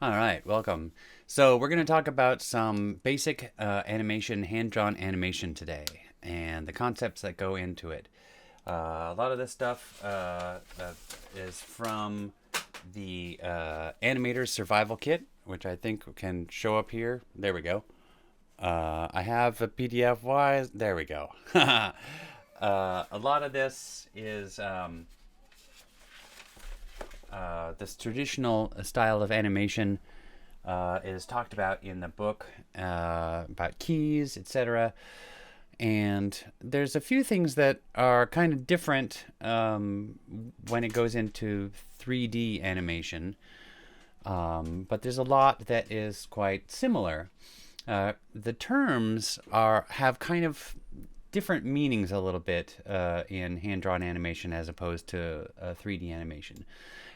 All right, welcome. So we're going to talk about some basic animation, hand-drawn animation today, and the concepts that go into it. A lot of this stuff is from the Animator's Survival Kit, which I think can show up here. There we go. I have a PDF. Why? There we go. A lot of this is this traditional style of animation is talked about in the book about keys, etc. And there's a few things that are kind of different when it goes into 3D animation, but there's a lot that is quite similar. The terms have kind of different meanings a little bit in hand-drawn animation as opposed to 3D animation.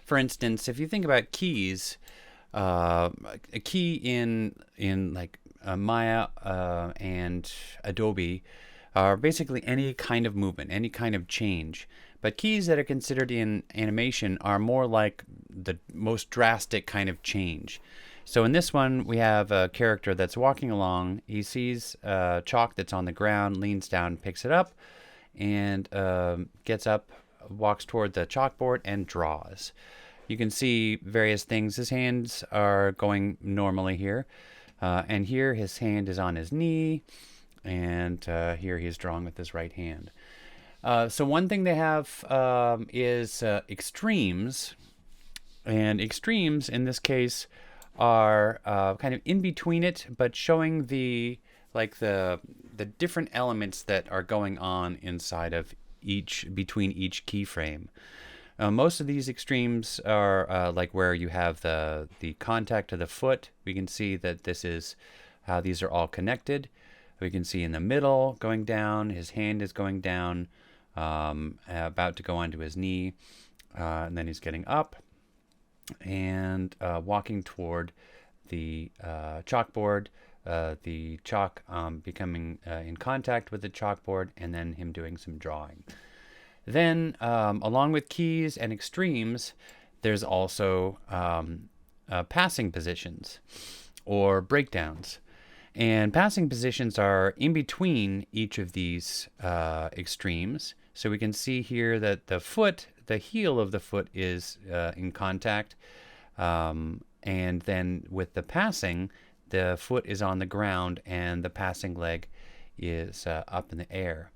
For instance, if you think about keys, a key in like Maya and Adobe are basically any kind of movement, any kind of change. But keys that are considered in animation are more like the most drastic kind of change. So in this one, we have a character that's walking along. He sees chalk that's on the ground, leans down, picks it up, and gets up, walks toward the chalkboard, and draws. You can see various things. His hands are going normally here. And here his hand is on his knee. And here he's drawing with his right hand. So one thing they have is extremes. And extremes in this case are kind of in between it, but showing the different elements that are going on inside of between each keyframe. Most of these extremes are like where you have the contact of the foot. We can see that this is how these are all connected. We can see in the middle going down, his hand is going down, about to go onto his knee, and then he's getting up and walking toward the chalkboard, the chalk becoming in contact with the chalkboard, and then him doing some drawing. Then, along with keys and extremes, there's also passing positions or breakdowns. And passing positions are in between each of these extremes. So we can see here that the heel of the foot is in contact. And then with the passing, the foot is on the ground and the passing leg is up in the air.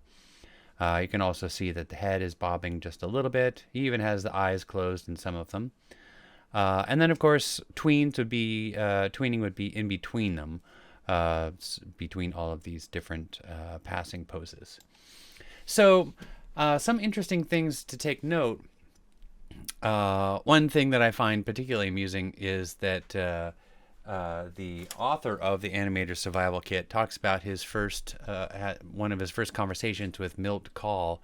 You can also see that the head is bobbing just a little bit. He even has the eyes closed in some of them. And then, of course, tweening would be in between them, between all of these different passing poses. So, some interesting things to take note. One thing that I find particularly amusing is that the author of the Animator Survival Kit talks about one of his first conversations with Milt Kahl,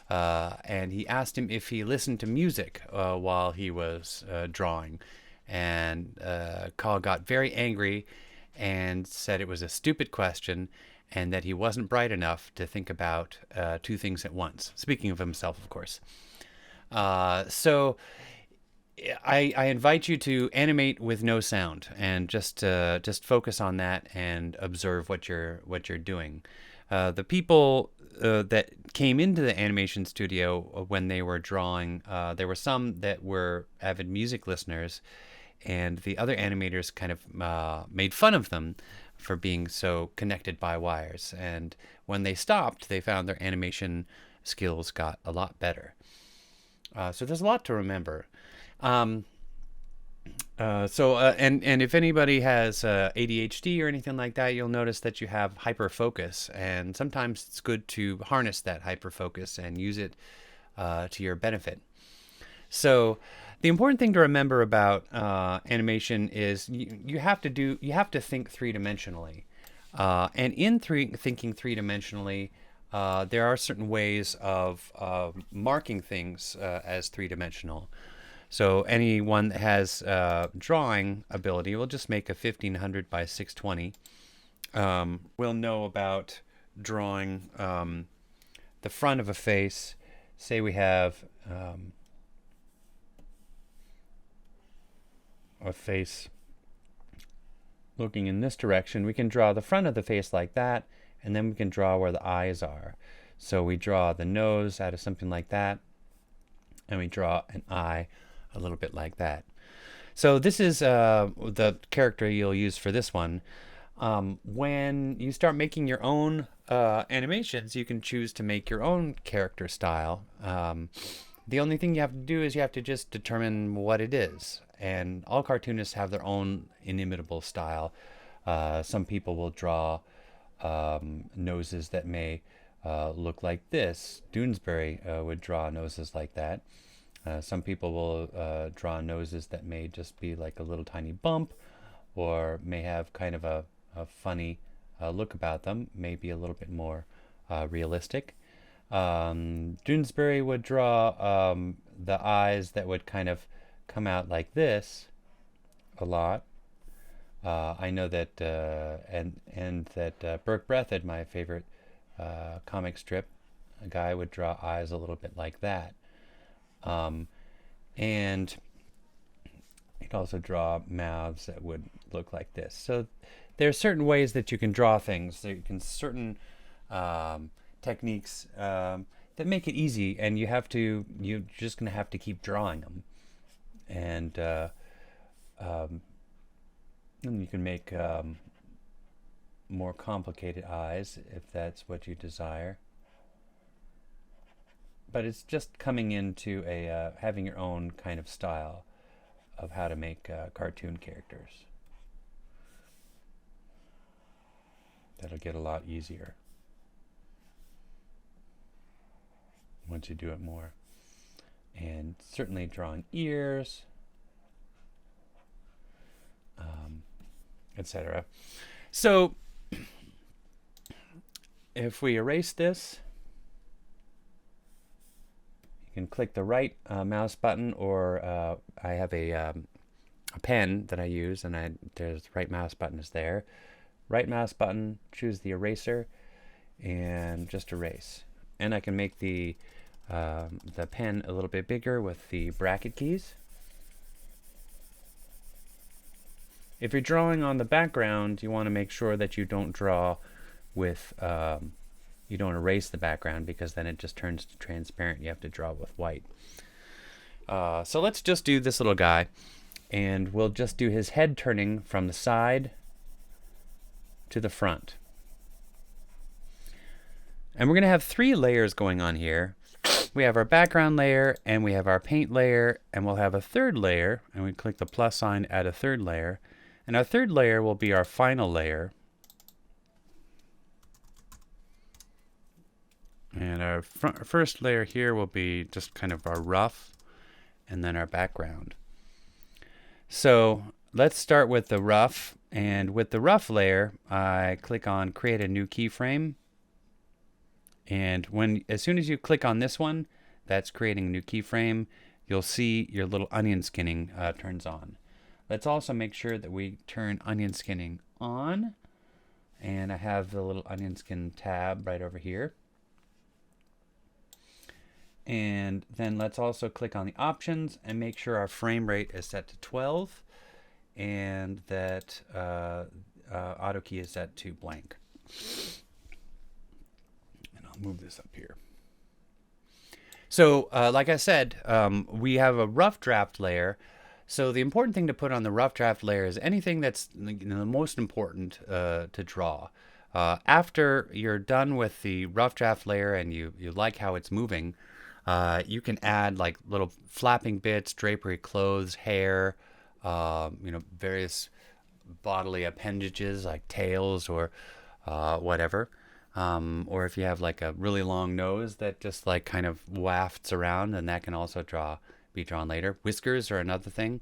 and he asked him if he listened to music while he was drawing, and Kahl got very angry and said it was a stupid question and that he wasn't bright enough to think about two things at once. Speaking of himself, of course. So I invite you to animate with no sound and just focus on that and observe what you're doing. The people that came into the animation studio when they were drawing, there were some that were avid music listeners, and the other animators kind of made fun of them for being so connected by wires. And when they stopped, they found their animation skills got a lot better. So there's a lot to remember. And if anybody has ADHD or anything like that, you'll notice that you have hyperfocus, and sometimes it's good to harness that hyperfocus and use it to your benefit. So the important thing to remember about animation is you have to think three-dimensionally, and in thinking three-dimensionally, there are certain ways of marking things as three-dimensional. So anyone that has drawing ability will just make a 1500 by 620. We'll know about drawing the front of a face. Say we have a face looking in this direction, we can draw the front of the face like that, and then we can draw where the eyes are. So we draw the nose out of something like that, and we draw an eye a little bit like that. So this is the character you'll use for this one. When you start making your own animations, you can choose to make your own character style. The only thing you have to do is you have to just determine what it is. And all cartoonists have their own inimitable style. Some people will draw noses that may look like this. Doonesbury would draw noses like that. Some people will draw noses that may just be like a little tiny bump, or may have kind of a funny look about them, maybe a little bit more realistic. Doonesbury would draw the eyes that would kind of come out like this a lot. I know that and that Burke Breathed, my favorite comic strip, a guy would draw eyes a little bit like that. And he'd also draw mouths that would look like this. So there are certain ways that you can draw things. There can certain techniques that make it easy, and you're just going to have to keep drawing them. And you can make more complicated eyes if that's what you desire. But it's just coming into a having your own kind of style of how to make cartoon characters. That'll get a lot easier once you do it more. And certainly drawing ears, etc. So if we erase this, you can click the right mouse button, or I have a pen that I use, and there's the right mouse button is there. Right mouse button, choose the eraser, and just erase. And I can make the pen a little bit bigger with the bracket keys. If you're drawing on the background, you want to make sure that you don't draw with, you don't erase the background, because then it just turns transparent. You have to draw with white. So let's just do this little guy, and we'll just do his head turning from the side to the front. And we're going to have 3 layers going on here. We have our background layer, and we have our paint layer, and we'll have a 3rd layer, and we click the plus sign, add a 3rd layer. And our 3rd layer will be our final layer. And our first layer here will be just kind of our rough, and then our background. So let's start with the rough. And with the rough layer, I click on create a new keyframe. And as soon as you click on this one, that's creating a new keyframe, you'll see your little onion skinning turns on. Let's also make sure that we turn onion skinning on. And I have the little onion skin tab right over here. And then let's also click on the options and make sure our frame rate is set to 12, and that auto key is set to blank. And I'll move this up here. So like I said, we have a rough draft layer. So the important thing to put on the rough draft layer is anything that's the most important to draw. After you're done with the rough draft layer and you like how it's moving, you can add like little flapping bits, drapery clothes, hair, various bodily appendages like tails or whatever. Or if you have like a really long nose that just like kind of wafts around, then that can also be drawn later. Whiskers are another thing.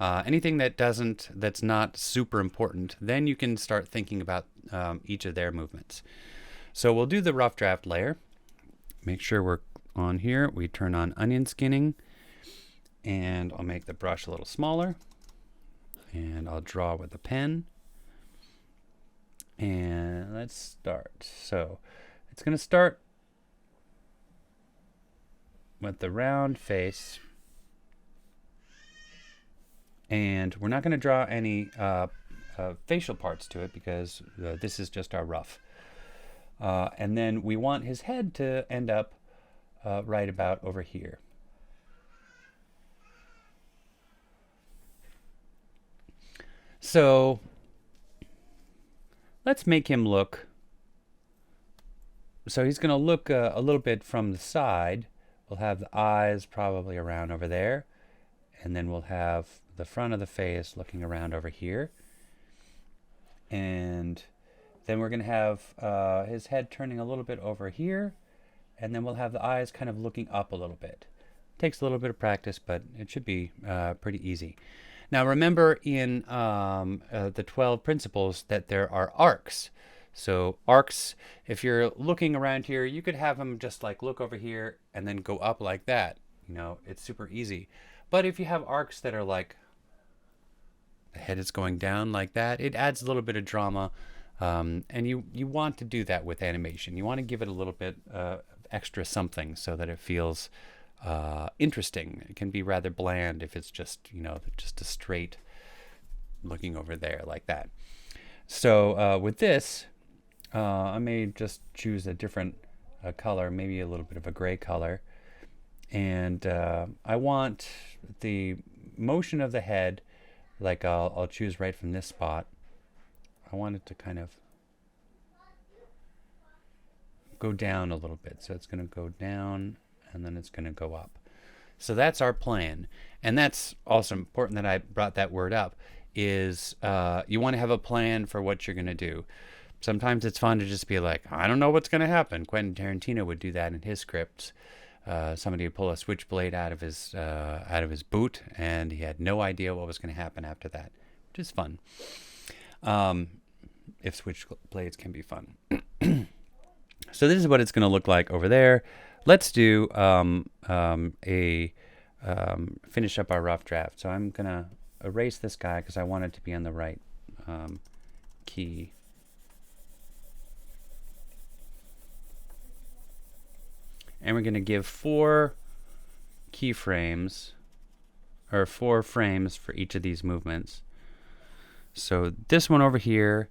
Anything that's not super important, then you can start thinking about each of their movements. So we'll do the rough draft layer. Make sure we're on here. We turn on onion skinning, and I'll make the brush a little smaller, and I'll draw with a pen. And let's start. So it's going to start with the round face, and we're not going to draw any facial parts to it, because this is just our rough. And then we want his head to end up right about over here. So let's make him look. So he's going to look a little bit from the side. We'll have the eyes probably around over there. And then we'll have the front of the face looking around over here. And then we're going to have his head turning a little bit over here. And then we'll have the eyes kind of looking up a little bit. Takes a little bit of practice, but it should be pretty easy. Now remember in the 12 principles that there are arcs. So arcs, if you're looking around here, you could have them just like look over here and then go up like that. You know, it's super easy. But if you have arcs that are like the head is going down like that, it adds a little bit of drama. And you want to do that with animation. You want to give it a little bit extra something so that it feels interesting. It can be rather bland if it's just, you know, just a straight looking over there like that. So with this, I may just choose a different color, maybe a little bit of a gray color. And I want the motion of the head, like I'll choose right from this spot. I want it to kind of go down a little bit. So it's going to go down and then it's going to go up. So that's our plan. And that's also important that I brought that word up, is you want to have a plan for what you're going to do. Sometimes it's fun to just be like, I don't know what's going to happen. Quentin Tarantino would do that in his scripts. Somebody would pull a switchblade out of his boot, and he had no idea what was going to happen after that, which is fun. If switchblades can be fun. So this is what it's going to look like over there. Let's do finish up our rough draft. So I'm going to erase this guy because I want it to be on the right key. And we're going to give 4 keyframes, or 4 frames for each of these movements. So this one over here,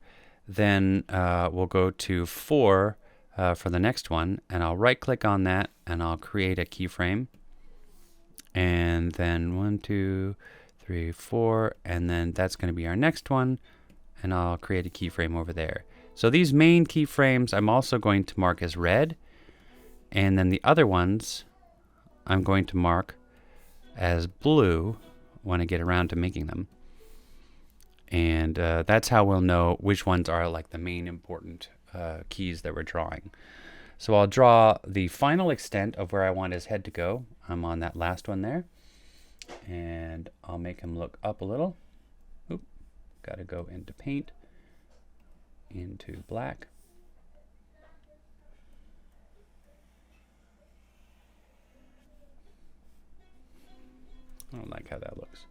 then we'll go to 4 for the next one, and I'll right click on that and I'll create a keyframe. And then 1, 2, 3, 4, and then that's going to be our next one, and I'll create a keyframe over there. So these main keyframes I'm also going to mark as red, and then the other ones I'm going to mark as blue when I get around to making them. And that's how we'll know which ones are like the main important keys that we're drawing. So I'll draw the final extent of where I want his head to go. I'm on that last one there. And I'll make him look up a little. Oop, got to go into paint, into black. I don't like how that looks.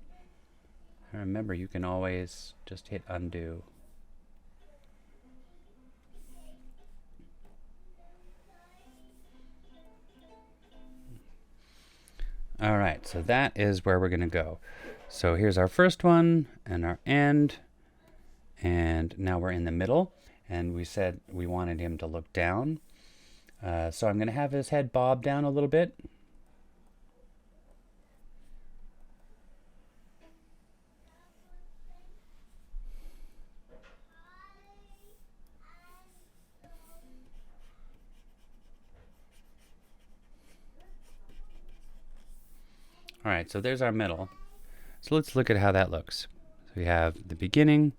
And remember, you can always just hit undo. All right, so that is where we're going to go. So here's our first one and our end. And now we're in the middle. And we said we wanted him to look down. So I'm going to have his head bob down a little bit. All right, so there's our middle. So let's look at how that looks. So we have the beginning,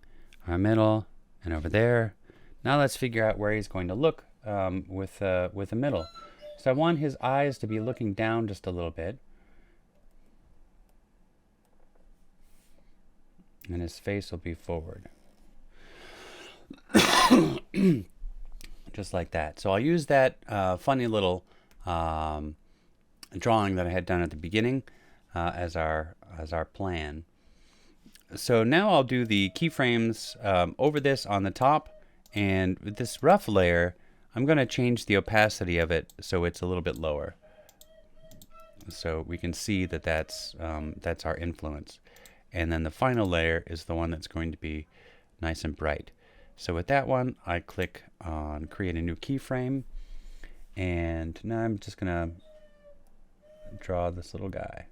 our middle, and over there. Now let's figure out where he's going to look with the middle. So I want his eyes to be looking down just a little bit. And his face will be forward. Just like that. So I'll use that funny little drawing that I had done at the beginning as our plan. So now I'll do the keyframes over this on the top, and with this rough layer, I'm going to change the opacity of it so it's a little bit lower, so we can see that that's our influence. And then the final layer is the one that's going to be nice and bright. So with that one, I click on create a new keyframe, and now I'm just gonna draw this little guy.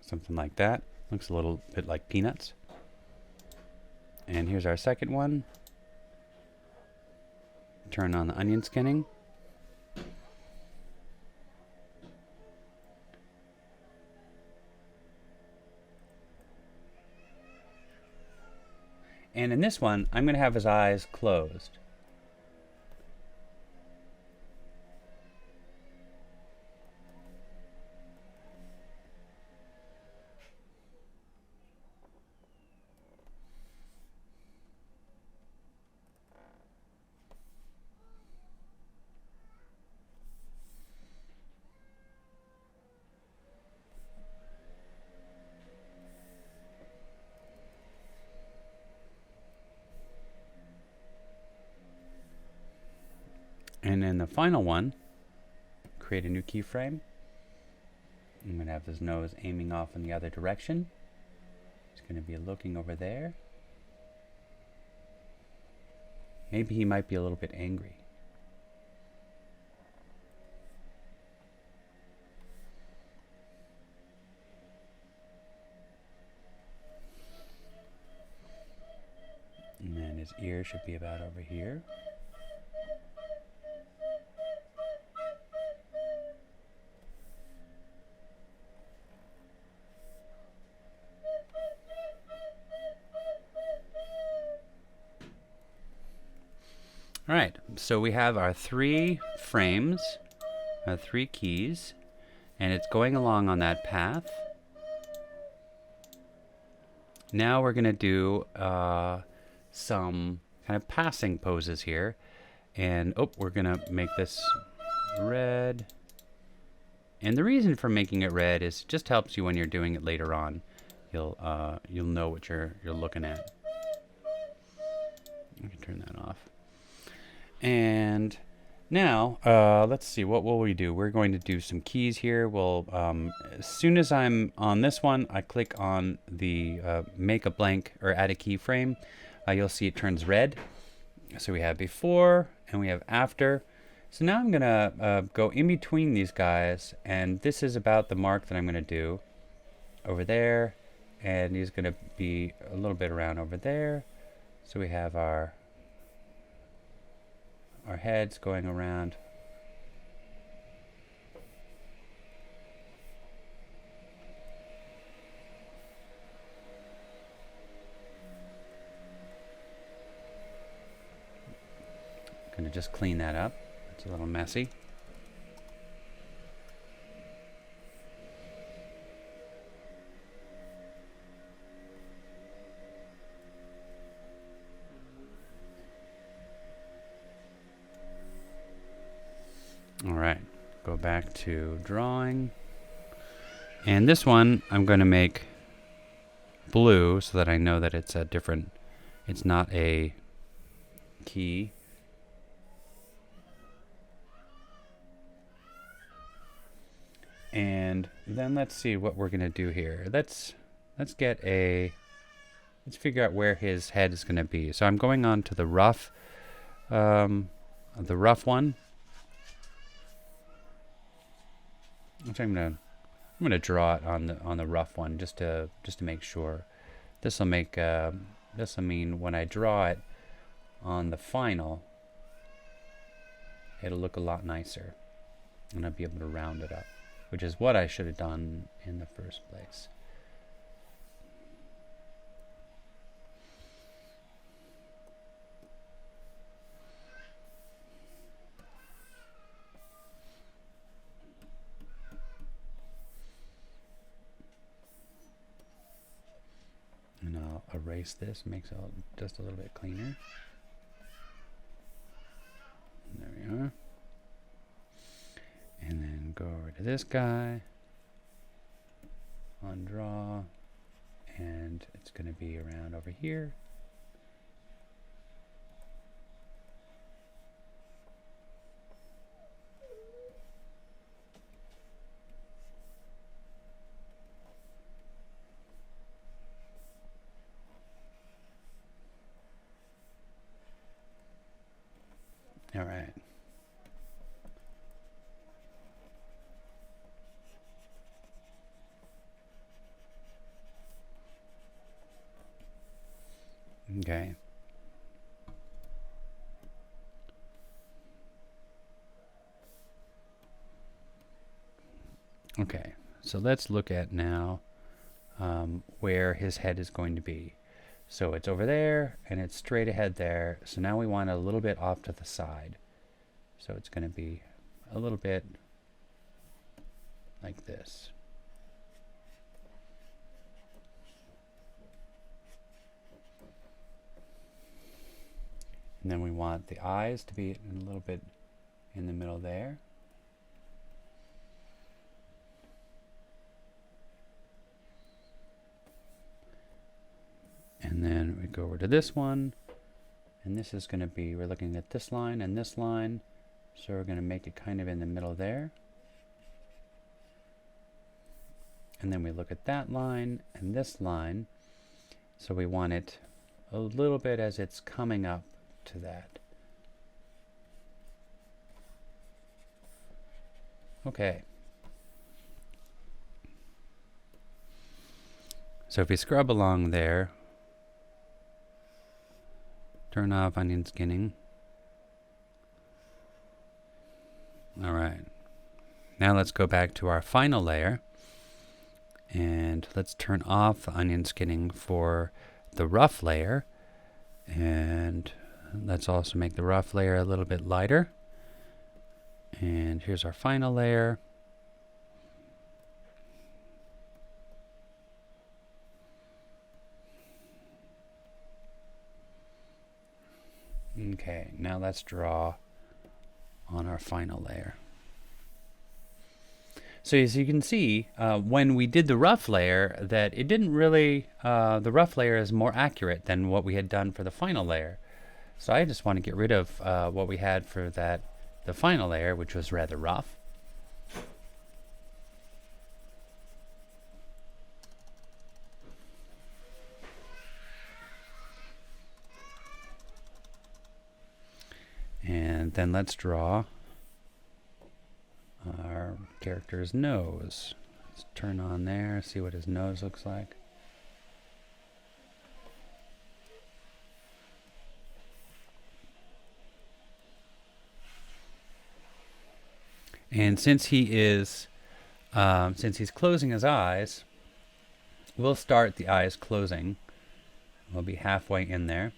Something like that. Looks a little bit like peanuts. And here's our second one. Turn on the onion skinning. And in this one, I'm going to have his eyes closed. And then the final one, create a new keyframe. I'm going to have his nose aiming off in the other direction. He's going to be looking over there. Maybe he might be a little bit angry. And then his ear should be about over here. All right, so we have our 3 frames, our 3 keys, and it's going along on that path. Now we're going to do some kind of passing poses here. And we're going to make this red. And the reason for making it red is it just helps you when you're doing it later on. You'll know what you're looking at. I can turn that off. And now, let's see, what will we do? We're going to do some keys here. We'll, as soon as I'm on this one, I click on the make a blank or add a keyframe. You'll see it turns red. So we have before and we have after. So now I'm going to go in between these guys, and this is about the mark that I'm going to do over there. And he's going to be a little bit around over there. So we have our heads going around. I'm going to just clean that up. It's a little messy. All right, go back to drawing. And this one I'm going to make blue so that I know that it's a different, it's not a key. And then let's see what we're going to do here. Let's figure out where his head is going to be. So I'm going on to the rough one. Which I'm gonna draw it on the rough one just to make sure. This will mean when I draw it on the final, it'll look a lot nicer, and I'll be able to round it up, which is what I should have done in the first place. And I'll erase this, makes it just a little bit cleaner. There we are. And then go over to this guy on draw, and it's going to be around over here. All right. Okay. Okay, so let's look at now where his head is going to be. So it's over there, and it's straight ahead there. So now we want a little bit off to the side. So it's going to be a little bit like this. And then we want the eyes to be a little bit in the middle there. And then we go over to this one, and this is going to be, we're looking at this line and this line, so we're going to make it kind of in the middle there. And then we look at that line and this line, so we want it a little bit as it's coming up to that. Okay. So if we scrub along there, turn off onion skinning. All right. Now let's go back to our final layer, and let's turn off the onion skinning for the rough layer. And let's also make the rough layer a little bit lighter. And here's our final layer. Okay, now let's draw on our final layer. So as you can see, when we did the rough layer, that it didn't really, the rough layer is more accurate than what we had done for the final layer. So I just want to get rid of what we had for the final layer, which was rather rough. And then let's draw our character's nose. Let's turn on there, see what his nose looks like. And since he is, since he's closing his eyes, we'll start the eyes closing. We'll be halfway in there.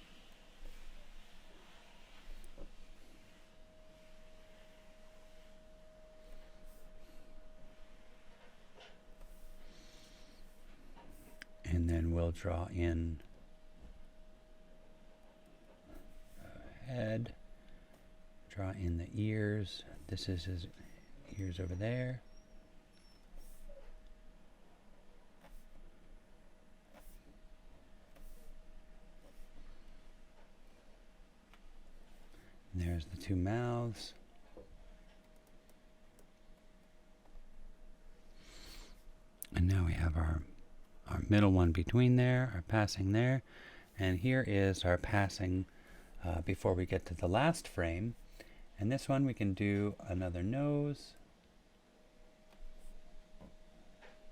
And then we'll draw in the head, draw in the ears. This is his ears over there. And there's the two mouths. And now we have our middle one between there, our passing there. And here is our passing before we get to the last frame. And this one we can do another nose.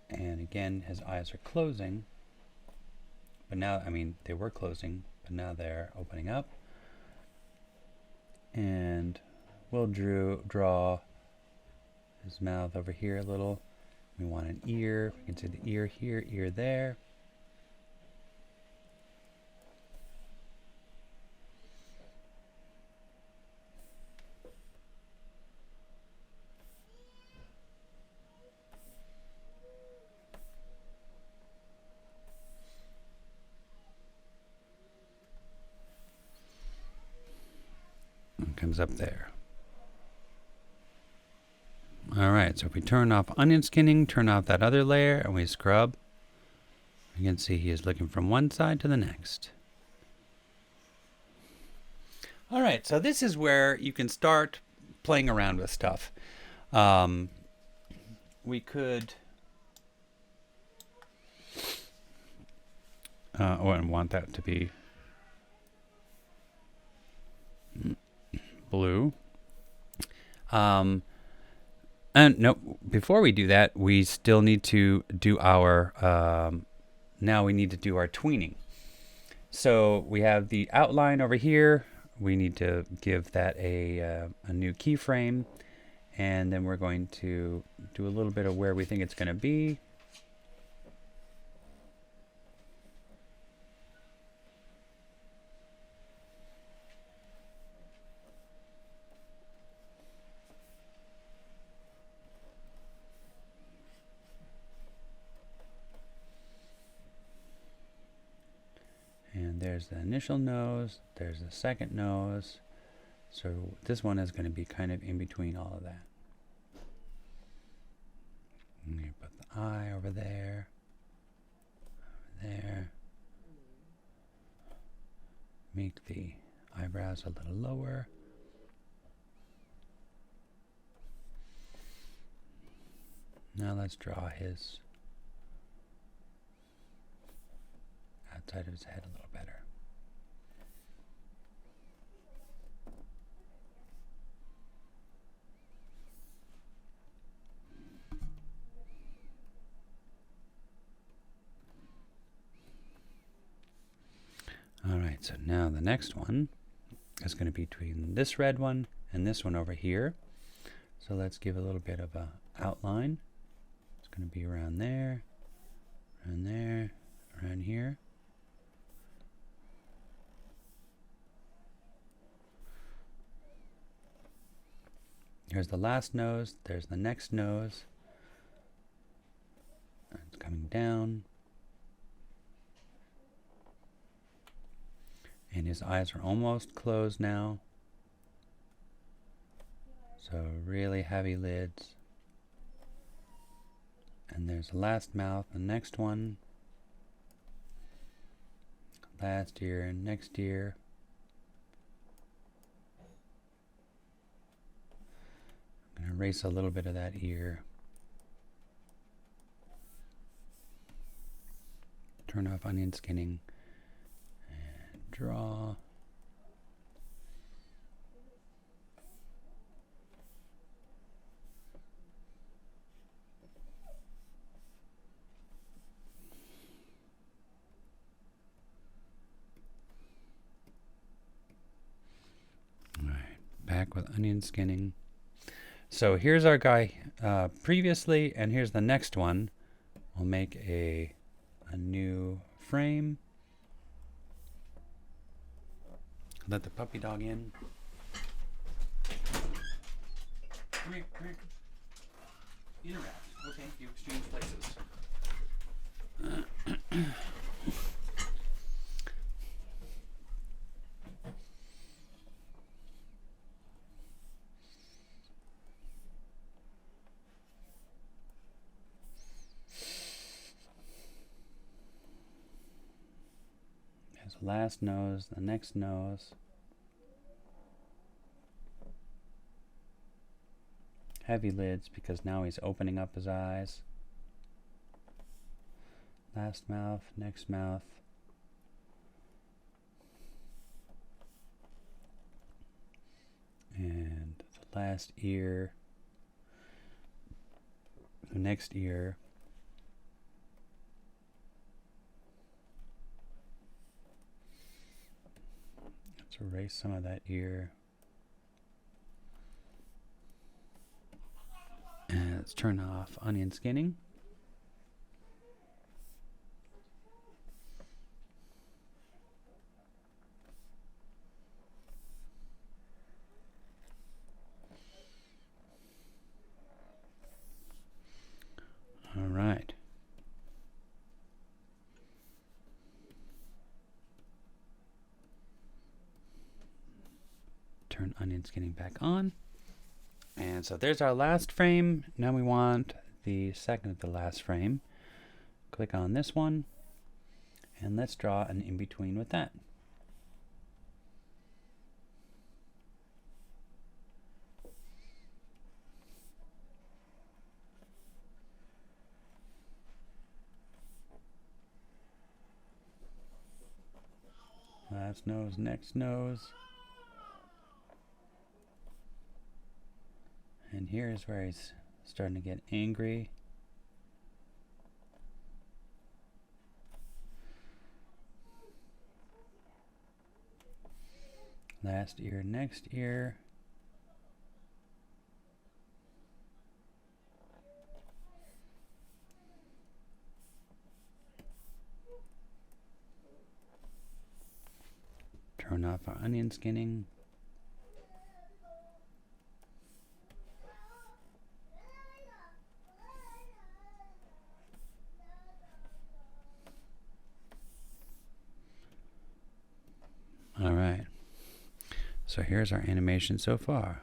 And again, his eyes are closing. But now, I mean, they were closing, but now they're opening up. And we'll draw his mouth over here a little. We want an ear. We can see the ear here, ear there. Comes up there. All right, so if we turn off onion skinning, turn off that other layer, and we scrub, you can see he is looking from one side to the next. All right, so this is where you can start playing around with stuff. We could... oh, I want that to be blue. And no, before we do that, we still need to do our, now we need to do our tweening. So we have the outline over here. We need to give that a new keyframe. And then we're going to do a little bit of where we think it's going to be. And there's the initial nose, there's the second nose. So this one is going to be kind of in between all of that. And you put the eye over there, there. Make the eyebrows a little lower. Now let's draw his outside of his head a little better. All right, so now the next one is going to be between this red one and this one over here. So let's give a little bit of a outline. It's going to be around there, around here. Here's the last nose, there's the next nose. It's coming down. And his eyes are almost closed now. So really heavy lids. And there's the last mouth, the next one. Last ear, next ear. I'm going to erase a little bit of that ear. Turn off onion skinning. And draw. All right, back with onion skinning. So here's our guy previously, and here's the next one. We'll make a new frame. Let the puppy dog in. Come here, come here. Interact. Okay, you exchange places. There's the last nose, the next nose. Heavy lids because now he's opening up his eyes. Last mouth, next mouth. And the last ear. The next ear. Let's erase some of that ear. And let's turn off onion skinning. All right. Turn onion skinning back on. And so there's our last frame. Now we want the second to the last frame. Click on this one, and let's draw an in-between with that. Last nose, next nose. And here's where he's starting to get angry. Last ear, next ear. Turn off our onion skinning. All right. So here's our animation so far.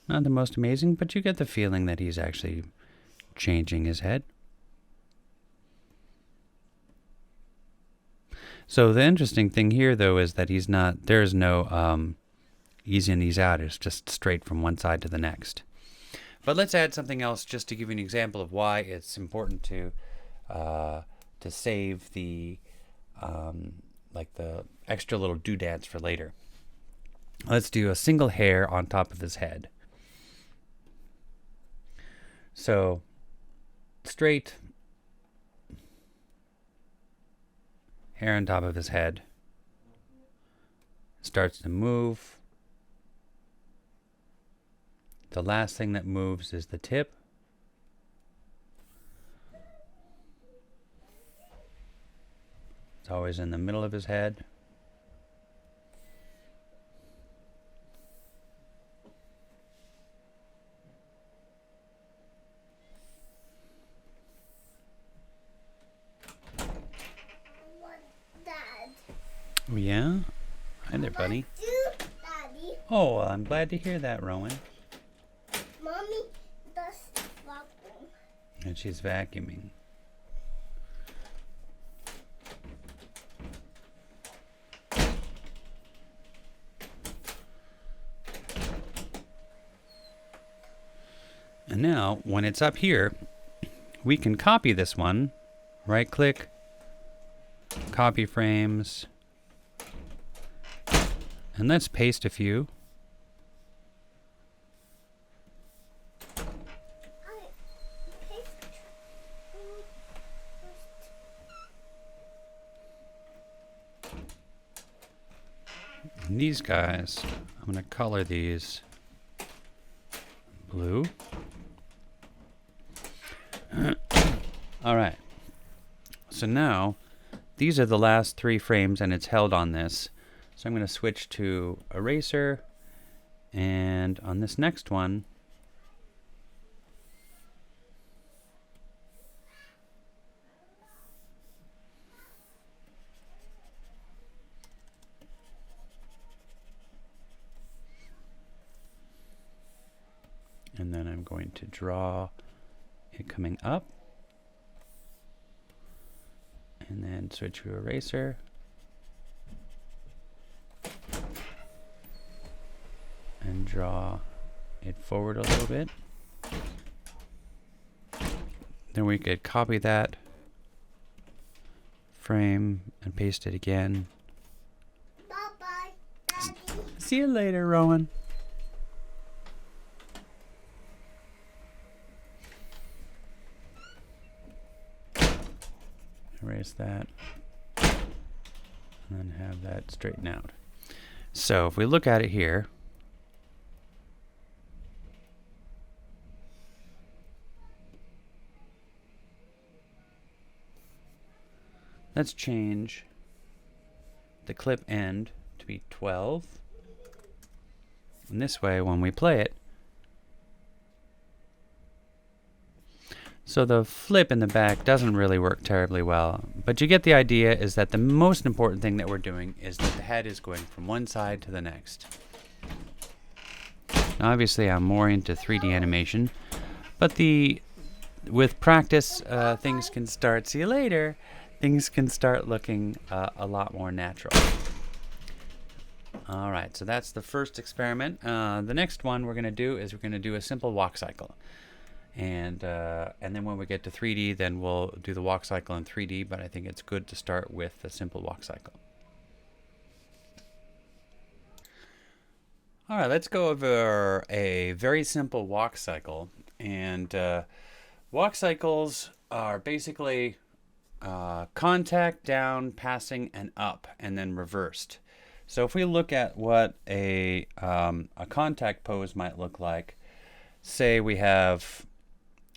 Not the most amazing, but you get the feeling that he's actually changing his head. So the interesting thing here, though, is that there's no ease in, ease out. It's just straight from one side to the next. But let's add something else just to give you an example of why it's important to save the like the extra little doodads for later. Let's do a single hair on top of his head. So straight hair on top of his head starts to move. The last thing that moves is the tip. It's always in the middle of his head. Oh, yeah? Hi there, buddy. Daddy. Oh, well, I'm glad to hear that, Rowan. Mommy does vacuum. And she's vacuuming. And now, when it's up here, we can copy this one. Right-click, copy frames, and let's paste a few. And these guys, I'm going to color these blue. All right. So now, these are the last 3 frames, and it's held on this. So I'm going to switch to eraser, and on this next one, and then I'm going to draw it coming up, and then switch to eraser. And draw it forward a little bit. Then we could copy that frame and paste it again. Bye-bye, Daddy. See you later, Rowan. Erase that. And then have that straighten out. So if we look at it here, let's change the clip end to be 12. And this way, when we play it, so the flip in the back doesn't really work terribly well, but you get the idea is that the most important thing that we're doing is that the head is going from one side to the next. Obviously, I'm more into 3D animation, but with practice, things can start. See you later. Things can start looking a lot more natural. All right, so that's the first experiment. The next one we're going to do is we're going to do a simple walk cycle. And then when we get to 3D, then we'll do the walk cycle in 3D, but I think it's good to start with the simple walk cycle. All right, let's go over a very simple walk cycle. And walk cycles are basically contact, down, passing, and up, and then reversed. So if we look at what a contact pose might look like, say we have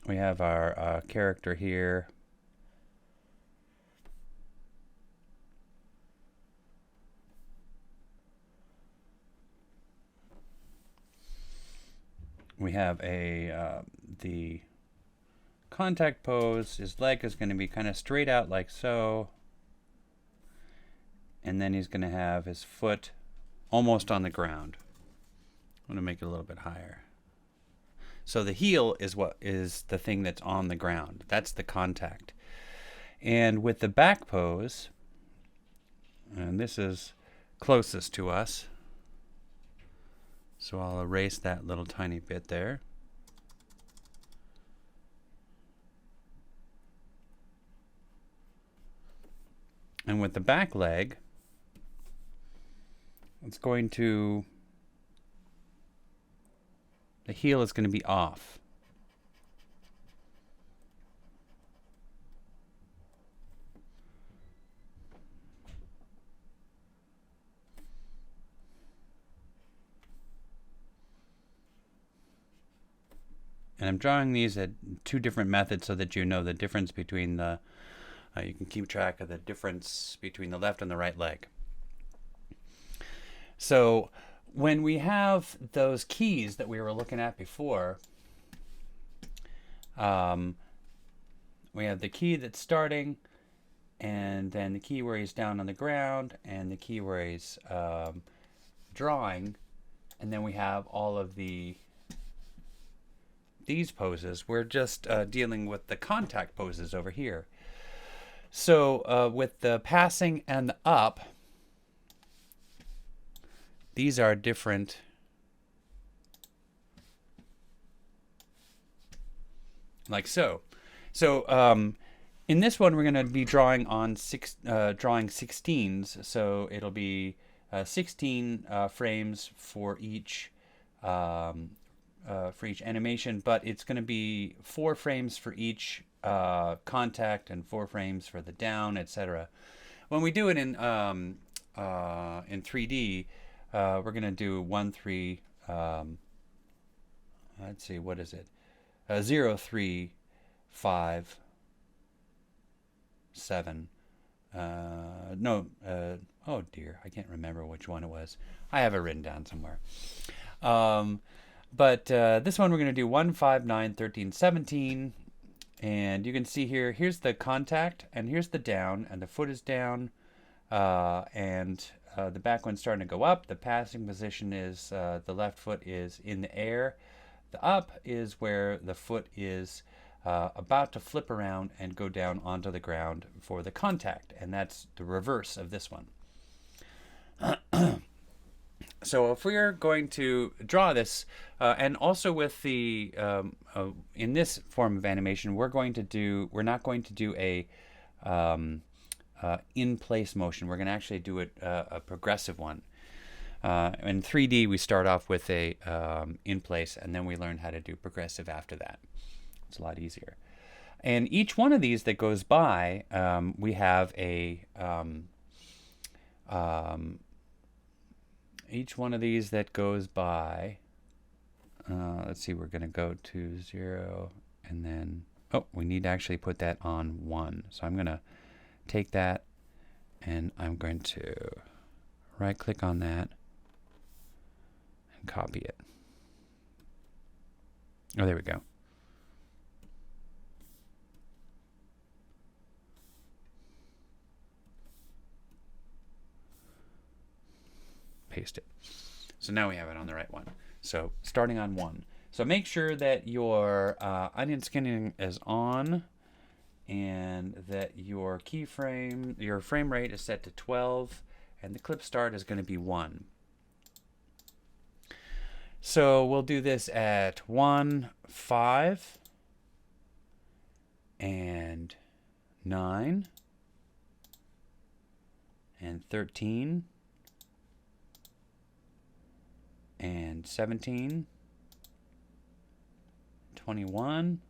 our character here. We have the contact pose. His leg is going to be kind of straight out like so. And then he's going to have his foot almost on the ground. I'm going to make it a little bit higher. So the heel is what is the thing that's on the ground. That's the contact. And with the back pose, and this is closest to us, so I'll erase that little tiny bit there. And with the back leg, it's going to, the heel is going to be off. And I'm drawing these at two different methods so that you know the difference between the, you can keep track of the difference between the left and the right leg. So when we have those keys that we were looking at before, we have the key that's starting, and then the key where he's down on the ground, and the key where he's drawing, and then we have all of these poses. We're just dealing with the contact poses over here. So with the passing and the up, these are different. Like so. So in this one, we're going to be drawing on drawing 16s. So it'll be 16 frames for each animation, but it's going to be 4 frames for each contact and 4 frames for the down, etc. When we do it in 3D, we're going to do 1, 3. Let's see, what is it? 0, 3, 5, 7. No. Oh dear, I can't remember which one it was. I have it written down somewhere. But this one we're going to do 1, 5, 9, 13, 17. And you can see here, here's the contact, and here's the down, and the foot is down, and the back one's starting to go up. The passing position is the left foot is in the air. The up is where the foot is about to flip around and go down onto the ground for the contact, and that's the reverse of this one. So if we are going to draw this, and also with the in this form of animation, we're not going to do a in place motion. We're going to actually do a progressive one. In 3D, we start off with a in place, and then we learn how to do progressive after that. It's a lot easier. And each one of these that goes by, we have each one of these that goes by, let's see, we're going to go to 0, and then, oh, we need to actually put that on 1. So I'm going to take that, and I'm going to right click on that and copy it. Oh, there we go. Paste it. So now we have it on the right one. So starting on 1. So make sure that your onion skinning is on and that your keyframe, your frame rate is set to 12 and the clip start is going to be 1. So we'll do this at 1, 5, and 9, and 13, and 17, 21,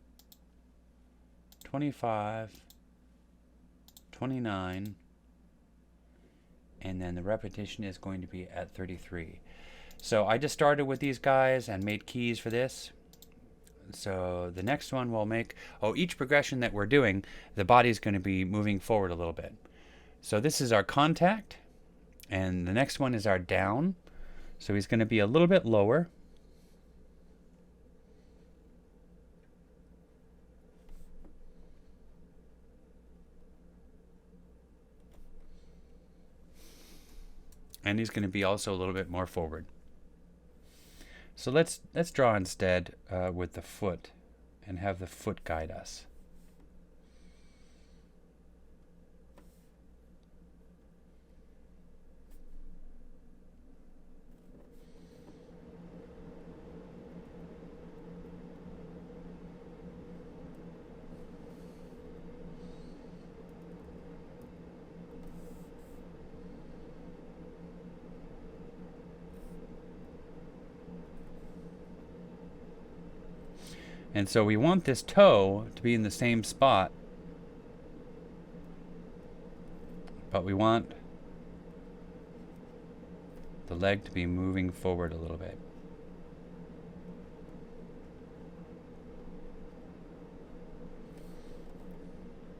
25, 29, and then the repetition is going to be at 33. So I just started with these guys and made keys for this. So the next one we'll make, each progression that we're doing, the body's going to be moving forward a little bit. So this is our contact, and the next one is our down. So he's going to be a little bit lower. And he's going to be also a little bit more forward. So let's draw instead with the foot and have the foot guide us. And so we want this toe to be in the same spot, but we want the leg to be moving forward a little bit.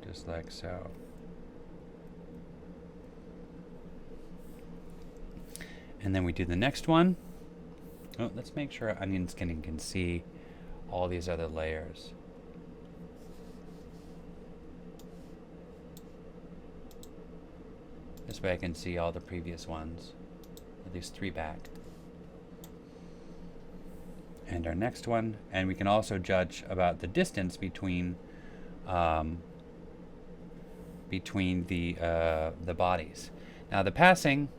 Just like so. And then we do the next one. Oh, let's make sure our onion skinning can see all these other layers. This way I can see all the previous ones, at least 3 back. And our next one, and we can also judge about the distance between the bodies. Now the passing,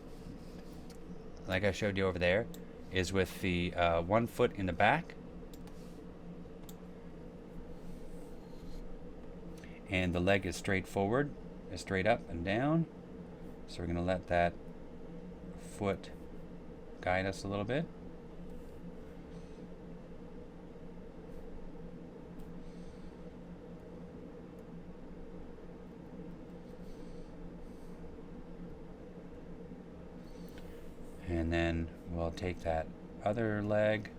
like I showed you over there, is with the 1 foot in the back. And the leg is straight forward, is straight up and down. So we're going to let that foot guide us a little bit. And then we'll take that other leg .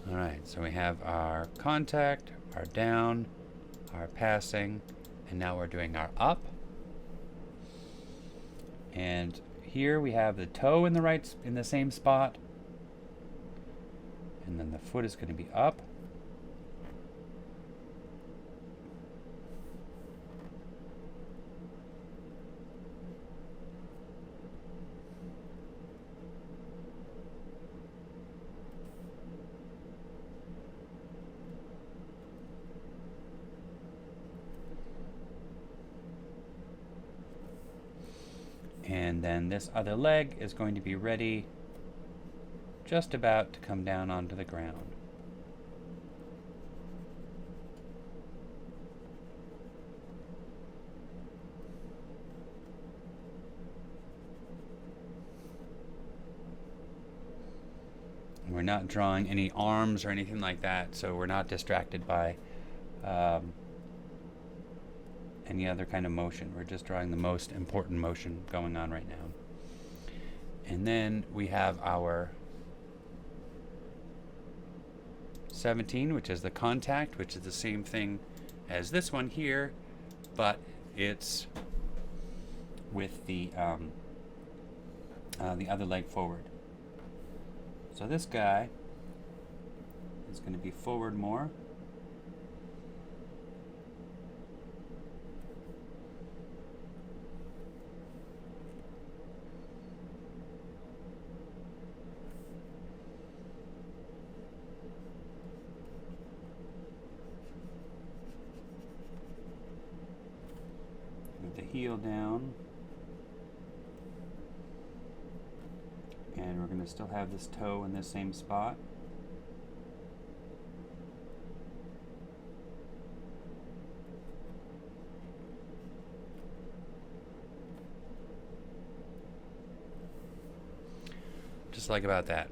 Alright, so we have our contact, our down, our passing, and now we're doing our up. And here we have the toe in the same spot, and then the foot is going to be up. And then this other leg is going to be ready, just about to come down onto the ground. We're not drawing any arms or anything like that, so we're not distracted by any other kind of motion. We're just drawing the most important motion going on right now. And then we have our 17, which is the contact, which is the same thing as this one here, but it's with the other leg forward. So this guy is going to be forward more. With the heel down. And we're going to still have this toe in the same spot. Just like about that.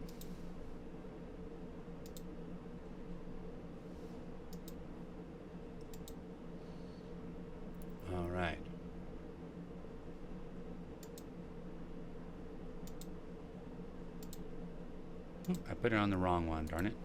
All right. I put it on the wrong one, darn it.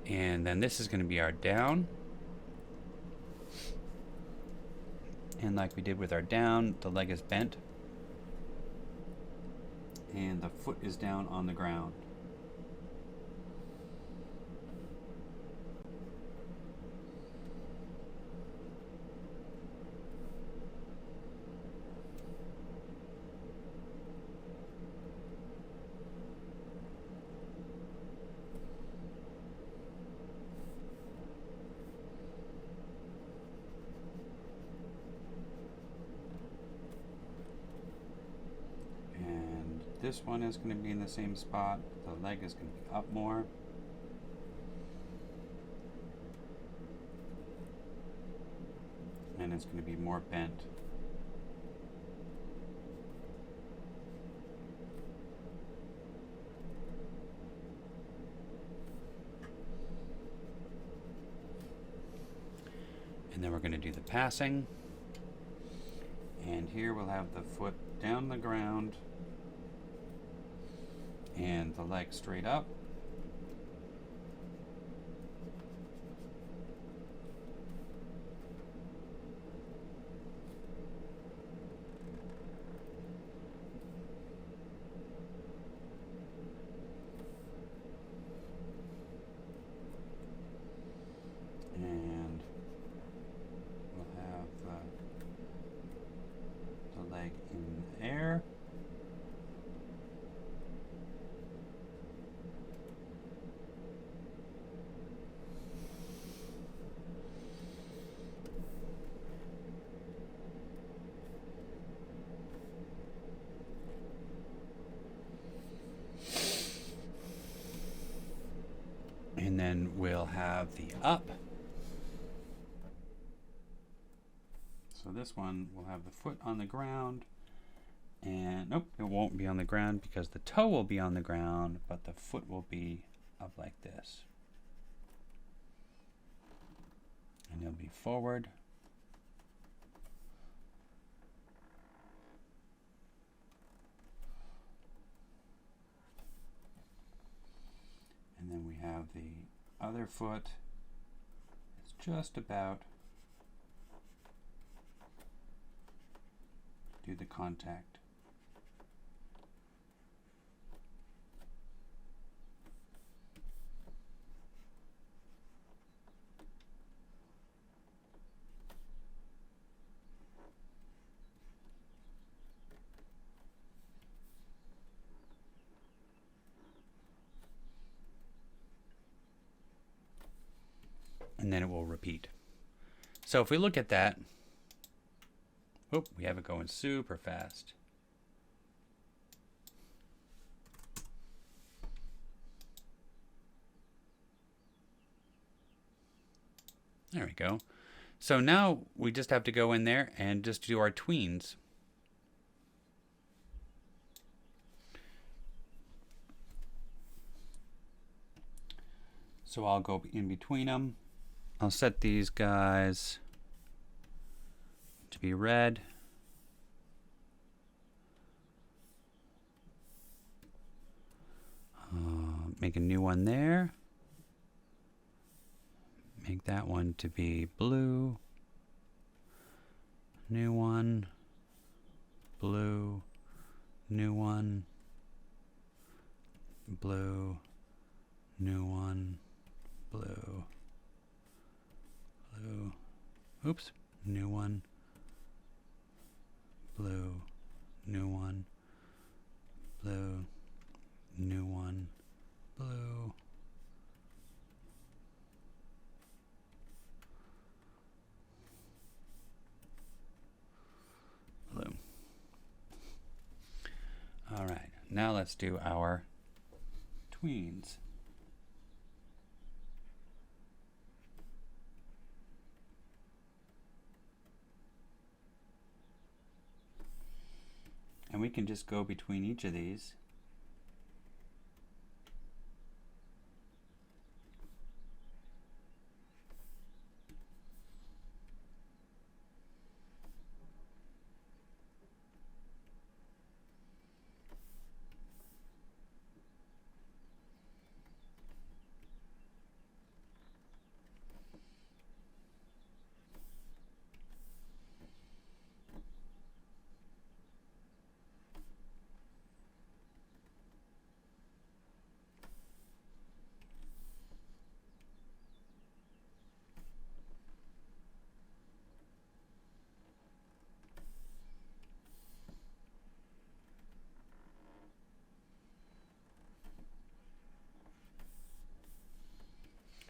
And then this is going to be our down. And like we did with our down, the leg is bent. And the foot is down on the ground. This one is going to be in the same spot. The leg is going to be up more. And it's going to be more bent. And then we're going to do the passing. And here we'll have the foot down the ground. And the leg straight up. And we'll have the leg in the air. And then we'll have the up. So this one will have the foot on the ground. And nope, it won't be on the ground because the toe will be on the ground, but the foot will be up like this. And it'll be forward. And then we have the other foot. It's just about to do the contact. And then it will repeat. So if we look at that, oh, we have it going super fast. There we go. So now we just have to go in there and just do our tweens. So I'll go in between them. I'll set these guys to be red. make a new one there. Make that one to be blue. New one. Blue. New one. Blue. New one. Blue. Blue. Oops. New one. Blue. New one. Blue. New one. Blue. Blue. All right, now let's do our tweens. And we can just go between each of these.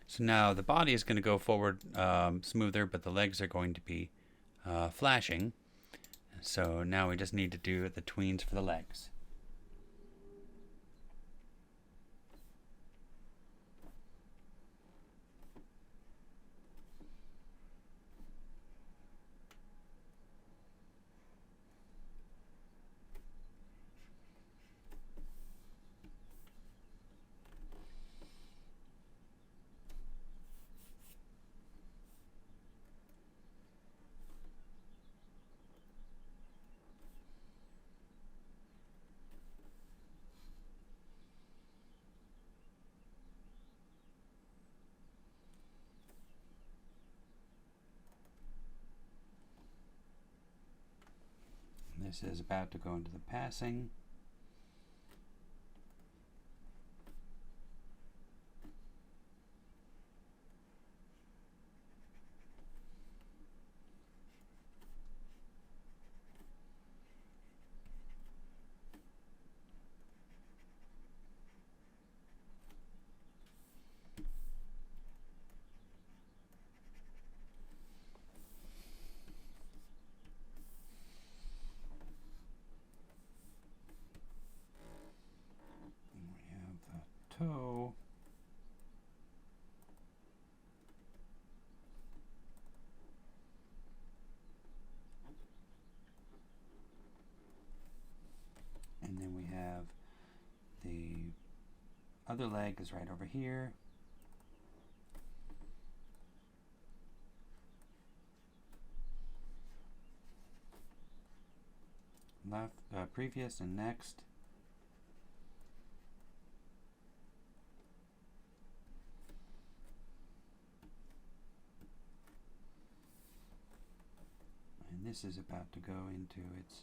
So now the body is going to go forward smoother, but the legs are going to be flashing. So now we just need to do the tweens for the legs. This is about to go into the passing. Toe. And then we have the other leg is right over here. Left, previous and next. This is about to go into its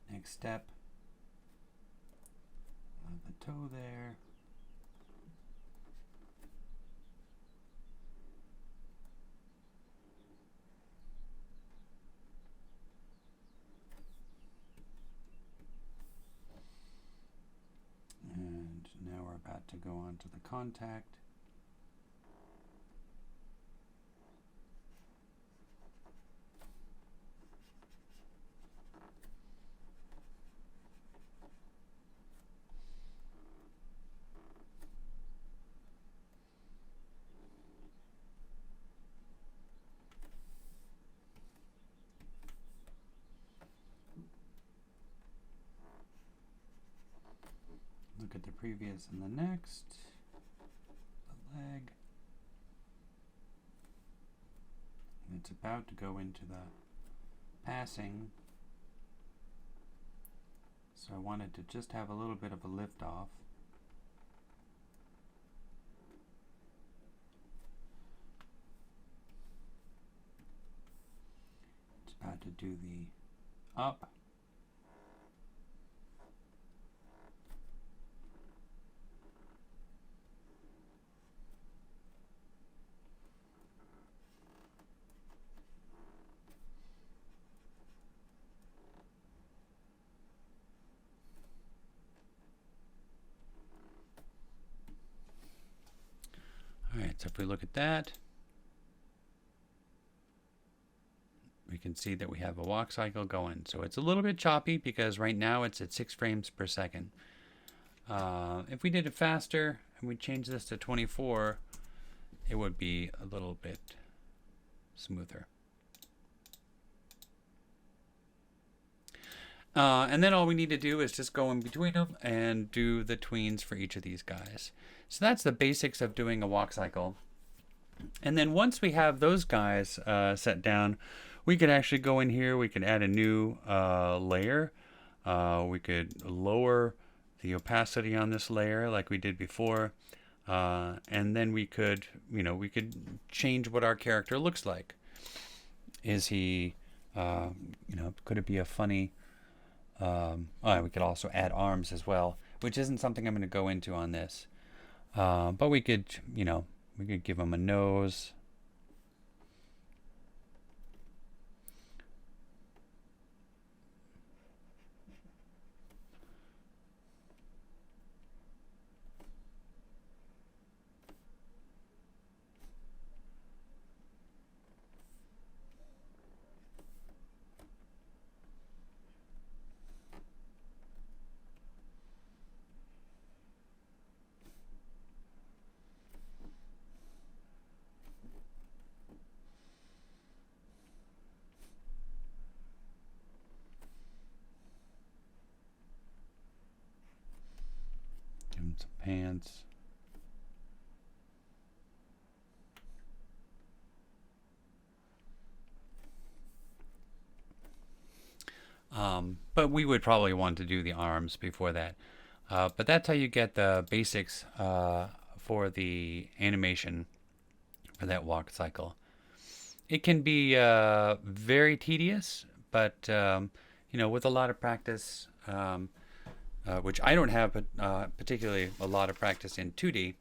next step. The toe there. And now we're about to go on to the contact. Look at the previous and the next. The leg. it's about to go into the passing. So I wanted to just have a little bit of a lift off. It's about to do the up. Alright, so if we look at that, we can see that we have a walk cycle going. So it's a little bit choppy because right now it's at 6 frames per second. If we did it faster and we change this to 24, it would be a little bit smoother. And then all we need to do is just go in between them and do the tweens for each of these guys. So that's the basics of doing a walk cycle. And then once we have those guys set down, we could actually go in here, we could add a new layer. We could lower the opacity on this layer like we did before. And then we could, we could change what our character looks like. Is he, could it be a funny... we could also add arms as well, which isn't something I'm going to go into on this. But we could, we could give him a nose. Give him some pants. But we would probably want to do the arms before that. But that's how you get the basics for the animation for that walk cycle. It can be very tedious, but with a lot of practice, which I don't have particularly a lot of practice in 2D,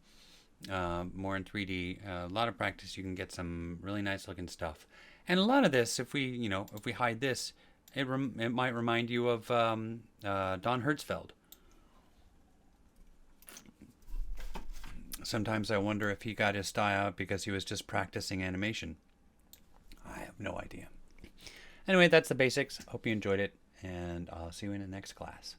more in 3D. A lot of practice, you can get some really nice looking stuff. And a lot of this, if we hide this, it might remind you of Don Hertzfeldt. Sometimes I wonder if he got his style because he was just practicing animation. I have no idea. Anyway, that's the basics. Hope you enjoyed it, and I'll see you in the next class.